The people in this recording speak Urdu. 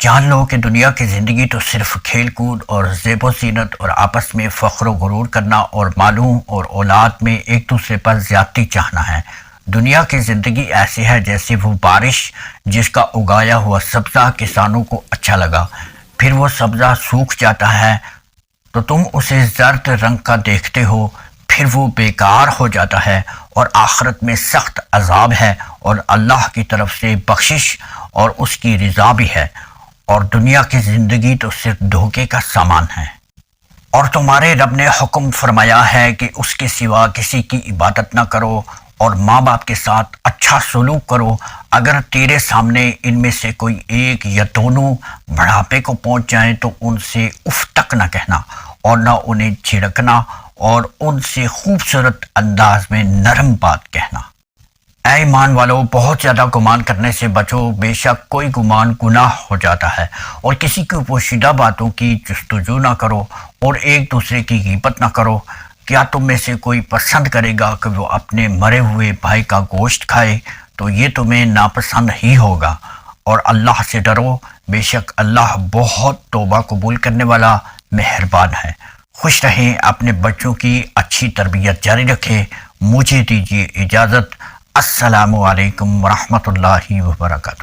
جان لو کہ دنیا کی زندگی تو صرف کھیل کود اور زیب و زینت اور آپس میں فخر و غرور کرنا اور مالوں اور اولاد میں ایک دوسرے پر زیادتی چاہنا ہے۔ دنیا کی زندگی ایسی ہے جیسے وہ بارش جس کا اگایا ہوا سبزہ کسانوں کو اچھا لگا، پھر وہ سبزہ سوکھ جاتا ہے تو تم اسے زرد رنگ کا دیکھتے ہو، پھر وہ بیکار ہو جاتا ہے اور آخرت میں سخت عذاب ہے اور اللہ کی طرف سے بخشش اور اس کی رضا بھی ہے، اور دنیا کی زندگی تو صرف دھوکے کا سامان ہے۔ اور تمہارے رب نے حکم فرمایا ہے کہ اس کے سوا کسی کی عبادت نہ کرو اور ماں باپ کے ساتھ اچھا سلوک کرو۔ اگر تیرے سامنے ان میں سے کوئی ایک یا دونوں بڑھاپے کو پہنچ جائیں تو ان سے اف تک نہ کہنا اور نہ انہیں جھڑکنا اور ان سے خوبصورت انداز میں نرم بات کہنا۔ اے ایمان والو، بہت زیادہ گمان کرنے سے بچو، بے شک کوئی گمان گناہ ہو جاتا ہے، اور کسی کی پوشیدہ باتوں کی جستجو نہ کرو اور ایک دوسرے کی غیبت نہ کرو۔ کیا تم میں سے کوئی پسند کرے گا کہ وہ اپنے مرے ہوئے بھائی کا گوشت کھائے؟ تو یہ تمہیں ناپسند ہی ہوگا۔ اور اللہ سے ڈرو، بے شک اللہ بہت توبہ قبول کرنے والا مہربان ہے۔ خوش رہیں، اپنے بچوں کی اچھی تربیت جاری رکھیں۔ مجھے دیجیے اجازت۔ السلام علیکم ورحمۃ اللہ وبرکاتہ۔